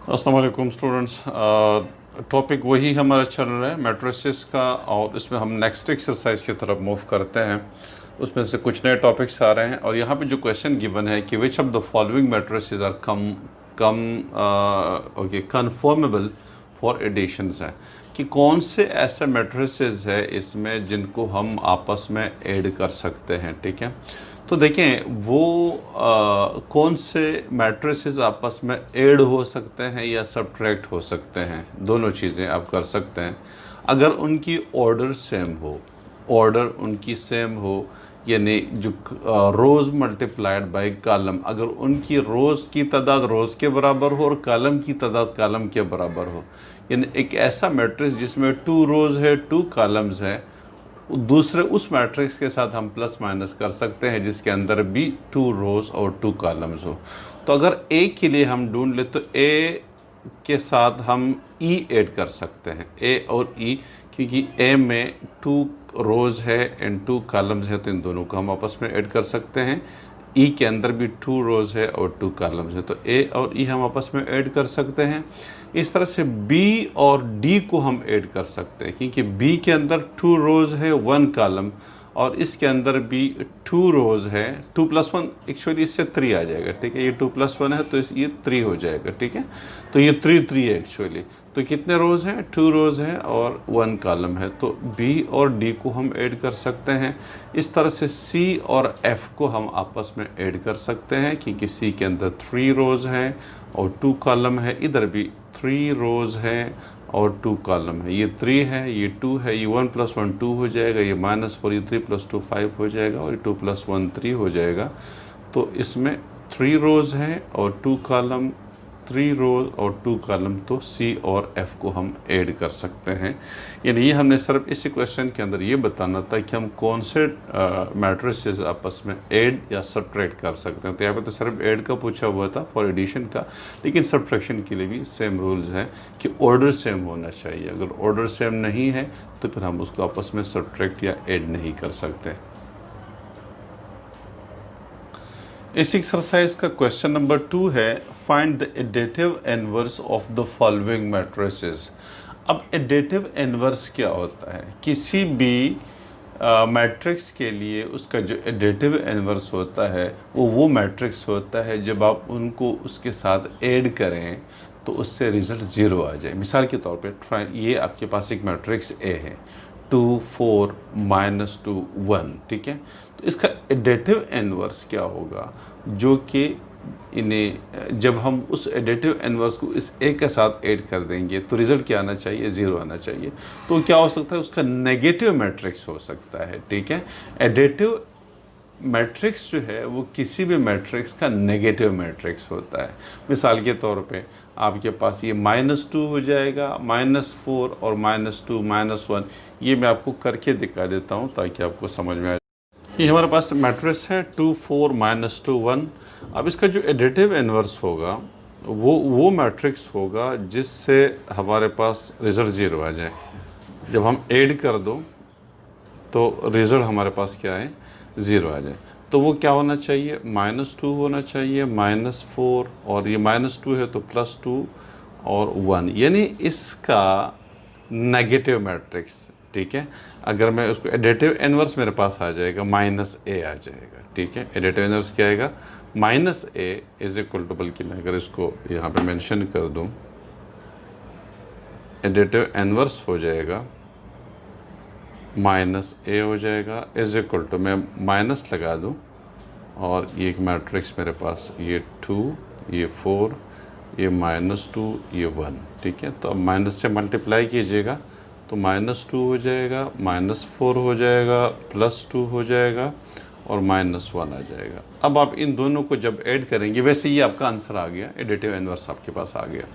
अस्सलाम वालेकुम students. Topic वही हमारा चल रहा है मैट्रिसेस का, और इसमें हम नेक्स्ट एक्सरसाइज की तरफ मूव करते हैं। उसमें से कुछ नए टॉपिक्स आ रहे हैं और यहाँ पे जो क्वेश्चन गिवन है कि which of the following matrices are conformable for additions है, कि कौन से ऐसे मैट्रिसेस है इसमें जिनको हम आपस में ऐड कर सकते हैं। ठीक है, तो देखें वो कौन से मैट्रिसेस आपस में ऐड हो सकते हैं या सब्ट्रैक्ट हो सकते हैं। दोनों चीज़ें आप कर सकते हैं अगर उनकी ऑर्डर सेम हो। ऑर्डर उनकी सेम हो, यानी जो रोज़ मल्टीप्लाइड बाय कॉलम, अगर उनकी रोज़ की तादाद रोज़ के बराबर हो और कॉलम की तादाद कॉलम के बराबर हो, यानी एक ऐसा मैट्रिक्स जिसमें 2 रोज़ है 2 कॉलम्स है, दूसरे उस मैट्रिक्स के साथ हम प्लस माइनस कर सकते हैं जिसके अंदर भी 2 रोज़ और 2 कॉलम्स हो। तो अगर ए के लिए हम ढूंढ ले तो ए के साथ हम ई ऐड कर सकते हैं, ए और ई, क्योंकि ए में 2 रोज़ है एंड 2 कॉलम्स है, तो इन दोनों को हम आपस में ऐड कर सकते हैं। ई के अंदर भी 2 रोज़ है और 2 कॉलम्स है, तो ए और ई हम आपस में ऐड कर सकते हैं। इस तरह से बी और डी को हम ऐड कर सकते हैं, क्योंकि बी के अंदर 2 रोज़ है 1 कॉलम और इसके अंदर भी 2 रोज़ है। 2 + 1 एक्चुअली इससे 3 आ जाएगा। ठीक है, ये 2 + 1 है तो ये 3 हो जाएगा। ठीक है, तो ये 3 है एक्चुअली। तो कितने रोज़ हैं? 2 रोज़ हैं और 1 कॉलम है, तो बी और डी को हम ऐड कर सकते हैं। इस तरह से सी और एफ़ को हम आपस में ऐड कर सकते हैं, क्योंकि सी के अंदर 3 रोज़ हैं और 2 कॉलम है, इधर भी 3 रोज़ हैं और 2 कॉलम है। ये 3 है, ये 2 है, ये 1 + 1 2 हो जाएगा, ये -4, ये 3 + 2 5 हो जाएगा और ये 2 + 1 3 हो जाएगा। तो इसमें 3 रोज़ हैं और 2 कॉलम, 3 रोज़ और 2 कॉलम, तो सी और एफ़ को हम ऐड कर सकते हैं। यानी ये हमने सिर्फ इस क्वेश्चन के अंदर ये बताना था कि हम कौन से मैट्रिसेस आपस में ऐड या सब्ट्रैक्ट कर सकते हैं। तो यहाँ पे तो सिर्फ ऐड का पूछा हुआ था फॉर एडिशन का, लेकिन सब्ट्रैक्शन के लिए भी सेम रूल्स हैं कि ऑर्डर सेम होना चाहिए। अगर ऑर्डर सेम नहीं है तो फिर हम उसको आपस में सब्ट्रैक्ट या ऐड नहीं कर सकते। इस एक्सरसाइज का क्वेश्चन नंबर 2 है, find the additive inverse of the following matrices. अब एडिटिव इनवर्स क्या होता है? किसी भी मैट्रिक्स के लिए उसका जो एडिटिव इनवर्स होता है वो मैट्रिक्स होता है जब आप उनको उसके साथ ऐड करें तो उससे रिज़ल्ट 0 आ जाए। मिसाल के तौर पे ये आपके पास एक मैट्रिक्स ए है, 2 4 -2 1। ठीक है, तो इसका एडिटिव इनवर्स क्या होगा, जो कि इन्हें जब हम उस एडिटिव इनवर्स को इस ए के साथ ऐड कर देंगे तो रिज़ल्ट क्या आना चाहिए? 0 आना चाहिए। तो क्या हो सकता है? उसका नेगेटिव मैट्रिक्स हो सकता है। ठीक है, एडिटिव मैट्रिक्स जो है वो किसी भी मैट्रिक्स का नेगेटिव मैट्रिक्स होता है। मिसाल के तौर पे आपके पास ये -2 हो जाएगा, -4 और -2 -1। ये मैं आपको करके दिखा देता हूँ ताकि आपको समझ में आ जाए। ये हमारे पास मैट्रिक्स है 2 4 -2 1। अब इसका जो एडिटिव इनवर्स होगा वो मैट्रिक्स होगा जिससे हमारे पास रिज़ल्ट 0 आ जाए। जब हम ऐड कर दो तो रिज़ल्ट हमारे पास क्या है? 0 आ जाए। तो वो क्या होना चाहिए? -2 होना चाहिए, -4, और ये -2 है तो +2 और 1, यानी इसका नेगेटिव मैट्रिक्स। ठीक है, अगर मैं उसको एडिटिव इनवर्स मेरे पास आ जाएगा, -a आ जाएगा। ठीक है, एडिटिव इनवर्स क्या आएगा? -a इज इक्वल टू, बल्कि मैं अगर इसको यहाँ पे मेंशन कर दूँ, एडिटिव इनवर्स हो जाएगा -a हो जाएगा, इज इक्वल टू, मैं माइनस लगा दूँ और ये एक मैट्रिक्स मेरे पास, ये 2, ये 4, ये -2, ये 1। ठीक है, तो अब माइनस से मल्टीप्लाई कीजिएगा तो -2 हो जाएगा, -4 हो जाएगा, +2 हो जाएगा और -1 आ जाएगा। अब आप इन दोनों को जब ऐड करेंगे, वैसे ये आपका आंसर आ गया, एडिटिव इनवर्स आपके पास आ गया।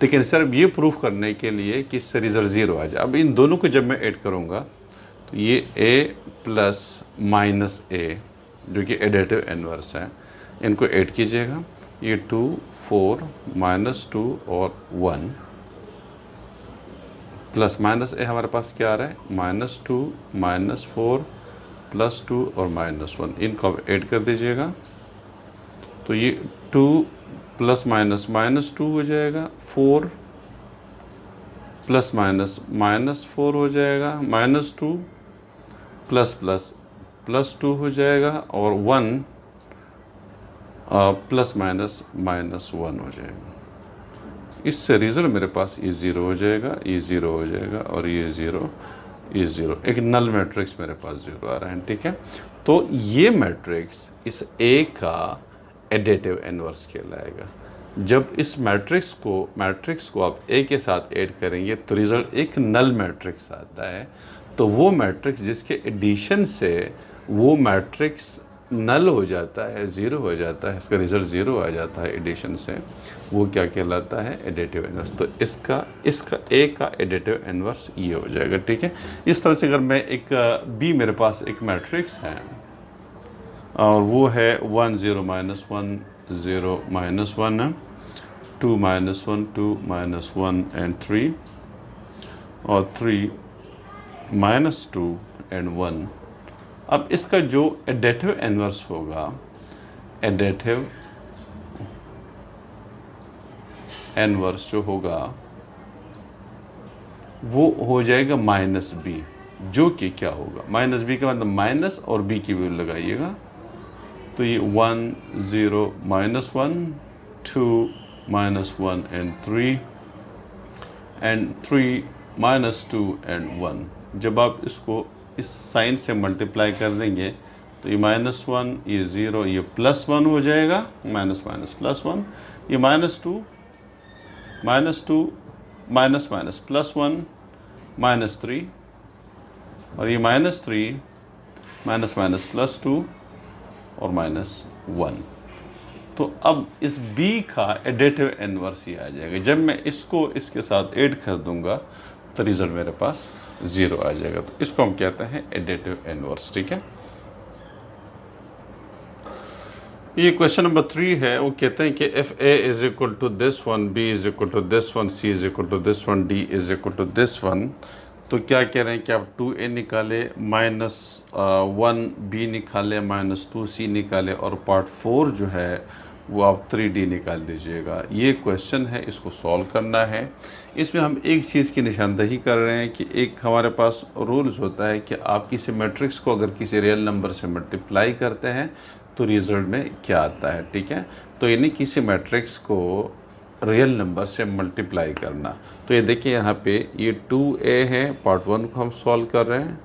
लेकिन सिर्फ ये प्रूफ करने के लिए कि इससे रिजल्ट 0 आ जाए, अब इन दोनों को जब मैं ऐड करूँगा तो ये a + -a जो कि एडिटिव इनवर्स है, इनको ऐड कीजिएगा। ये 2 4 -2 और 1 +-a हमारे पास क्या आ रहा है? -2 -4 +2 और -1, इनको आप ऐड कर दीजिएगा। तो ये 2 प्लस माइनस माइनस 2 हो जाएगा, 4 प्लस माइनस माइनस 4 हो जाएगा, -2 प्लस प्लस प्लस 2 हो जाएगा, और 1 प्लस माइनस -1 हो जाएगा। इससे रिजल्ट मेरे पास ये 0 हो जाएगा, ये 0 हो जाएगा, और ये 0, ये 0। एक नल मैट्रिक्स मेरे पास 0 आ रहा है, ठीक है। तो ये मैट्रिक्स इस A का एडिटिव इन्वर्स कहलाएगा। जब इस मैट्रिक्स को आप A के साथ ऐड करेंगे तो रिजल्ट एक नल मैट्रिक्स आता है। तो वो मैट्रिक्स जिसके एडिशन से वो मैट्रिक्स नल हो जाता है, 0 हो जाता है, इसका रिजल्ट 0 आ जाता है एडिशन से, वो क्या कहलाता है? Additive inverse. तो इसका A का एडिटिव इन्वर्स ये हो जाएगा, ठीक है। इस तरह से अगर मैं एक B मेरे पास एक मैट्रिक्स है और वो है 1 0 -1 0 -1 है, 2 -1 2 -1 एंड 3, और 3 -2 एंड 1। अब इसका जो एडिटिव इन्वर्स होगा, एडिटिव इन्वर्स जो होगा वो हो जाएगा -b, जो कि क्या होगा? -b का मतलब माइनस और b की वैल्यू लगाइएगा। तो ये 1 0 -1 2 -1 एंड 3 -2 एंड 1। जब आप इसको इस साइन से मल्टीप्लाई कर देंगे तो ये -1, ये 0, ये +1 हो जाएगा, माइनस माइनस +1, ये -2 माइनस माइनस +1 -3, और ये -3 माइनस माइनस +2 और -1। तो अब इस B का एडिटिव इन्वर्स ही आ जाएगा। जब मैं इसको इसके साथ ऐड कर दूंगा तो रिजल्ट मेरे पास 0 आ जाएगा। तो इसको हम कहते हैं एडिटिव इन्वर्स, ठीक है। ये क्वेश्चन नंबर 3 है। वो कहते हैं कि if A is equal to this one, B is equal to this one, C is equal to this one, D is equal to this one, तो क्या कह रहे हैं कि आप 2A निकाले, -1B निकाले, -2C निकाले, और पार्ट 4 जो है वो आप 3D निकाल दीजिएगा। ये क्वेश्चन है, इसको सॉल्व करना है। इसमें हम एक चीज़ की निशानदही कर रहे हैं कि एक हमारे पास रूल्स होता है कि आप किसी मैट्रिक्स को अगर किसी रियल नंबर से मल्टीप्लाई करते हैं तो रिजल्ट में क्या आता है, ठीक है। तो यानी किसी मैट्रिक्स को रियल नंबर से मल्टीप्लाई करना। तो ये देखिए यहाँ पे ये 2A है, पार्ट 1 को हम सॉल्व कर रहे हैं।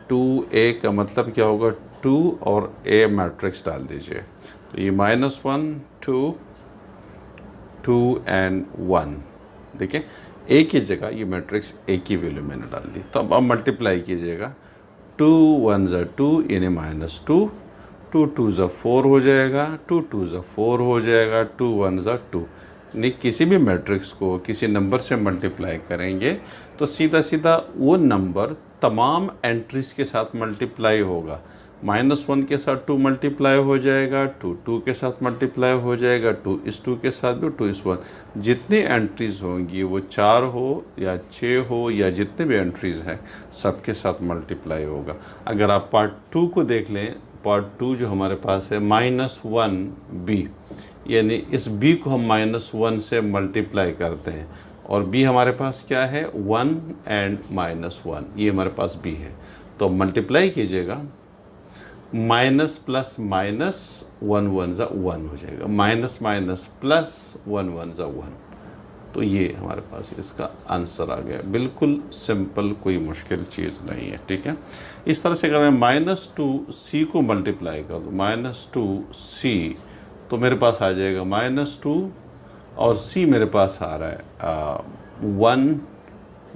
2A का मतलब क्या होगा? 2 और A मैट्रिक्स डाल दीजिए। तो ये -1 2 2 एंड 1। देखिए A की जगह ये मैट्रिक्स A की वैल्यू मैंने डाल दी। तो अब आप मल्टीप्लाई कीजिएगा, 2 1 ज़ा 2 यानी -2, 2 2 ज़ा 4 हो जाएगा, 2 2 ज़ा 4 हो जाएगा, 2 1 ज़ा 2। यानी किसी भी मैट्रिक्स को किसी नंबर से मल्टीप्लाई करेंगे तो सीधा सीधा वो नंबर तमाम एंट्रीज के साथ मल्टीप्लाई होगा। -1 के साथ 2 मल्टीप्लाई हो जाएगा, 2 के साथ मल्टीप्लाई हो जाएगा, 2 इस 2 के साथ भी, 2 इस 1। जितनी एंट्रीज़ होंगी वो 4 हो या 6 हो या जितने भी एंट्रीज़ हैं सबके साथ मल्टीप्लाई होगा। अगर आप पार्ट 2 को देख लें, पार्ट 2 जो हमारे पास है -1B, यानी इस B को हम -1 से मल्टीप्लाई करते हैं, और B हमारे पास क्या है? 1 एंड -1, ये हमारे पास B है। तो मल्टीप्लाई कीजिएगा, माइनस प्लस माइनस 1 1 ज़ा 1 हो जाएगा, माइनस माइनस प्लस 1 1 ज़ा 1। तो ये हमारे पास इसका आंसर आ गया। बिल्कुल सिंपल, कोई मुश्किल चीज़ नहीं है, ठीक है। इस तरह से अगर मैं -2C को मल्टीप्लाई कर दूँ, -2C, तो मेरे पास आ जाएगा -2, और C मेरे पास आ रहा है 1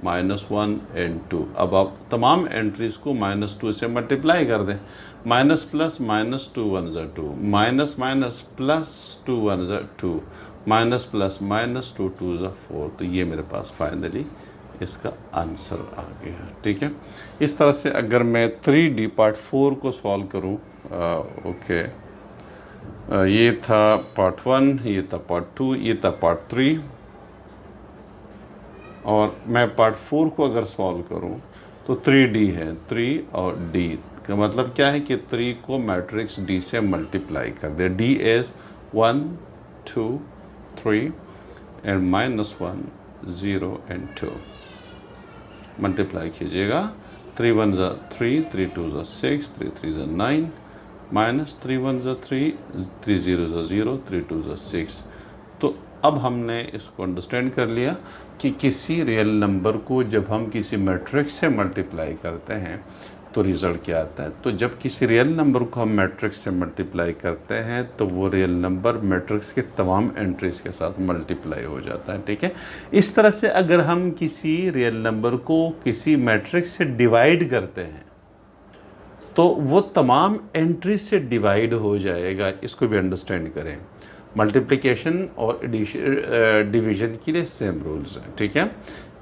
-1 एंड 2। अब आप तमाम एंट्रीज़ को -2 से मल्टीप्लाई कर दें, माइनस प्लस -2 1 ज़ा 2, माइनस माइनस प्लस 2 1 ज़ा 2, माइनस प्लस -2 2 ज़ा 4। तो ये मेरे पास फाइनली इसका आंसर आ गया, ठीक है। इस तरह से अगर मैं 3D पार्ट 4 को सॉल्व करूँ, ओके, ये था पार्ट 1, ये था पार्ट 2, ये था पार्ट 3, और मैं पार्ट 4 को अगर सॉल्व करूं तो 3D है, 3 और D का मतलब क्या है कि 3 को मैट्रिक्स D से मल्टीप्लाई कर दे। D is 1 2 3 and -1 0 and 2। Multiply कीजिएगा, 3 1 ज़ा 3, 3 2 ज़ा 6, 3 3 ज़ा 9, -3 1 ज़ा 3, 3 0 ज़ा 0, 3 2 ज़ा 6। तो अब हमने इसको अंडरस्टैंड कर लिया कि किसी रियल नंबर को जब हम किसी मैट्रिक्स से मल्टीप्लाई करते हैं तो रिज़ल्ट क्या आता है। तो जब किसी रियल नंबर को हम मैट्रिक्स से मल्टीप्लाई करते हैं तो वो रियल नंबर मैट्रिक्स के तमाम एंट्रीज के साथ मल्टीप्लाई हो जाता है, ठीक है। इस तरह से अगर हम किसी रियल नंबर को किसी मैट्रिक्स से डिवाइड करते हैं तो वो तमाम एंट्रीज से डिवाइड हो जाएगा। इसको भी अंडरस्टैंड करें। मल्टीप्लिकेशन और डिवीजन के लिए सेम रूल्स हैं, ठीक है।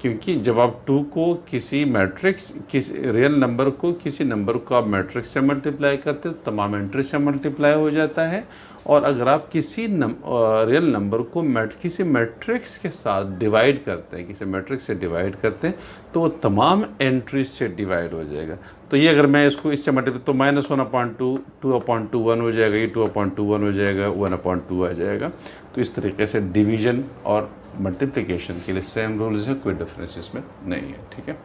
क्योंकि जब आप 2 को किसी मैट्रिक्स, किसी रियल नंबर को किसी नंबर को आप मैट्रिक्स से मल्टीप्लाई करते हैं तो तमाम एंट्री से मल्टीप्लाई हो जाता है। और अगर आप किसी रियल नंबर को किसी मैट्रिक्स के साथ डिवाइड करते हैं, किसी मैट्रिक्स से डिवाइड करते हैं तो वो तमाम एंट्रीज से डिवाइड हो जाएगा। तो ये अगर मैं इसको इससे मल्टीप्लाई तो -1/2 2/2 1 हो जाएगा, ये 2/2 1 हो जाएगा, 1/2 आ जाएगा। तो इस तरीके से डिवीजन और मल्टीप्लिकेशन के लिए सेम रूल्स है, कोई डिफरेंस इसमें नहीं है, ठीक है।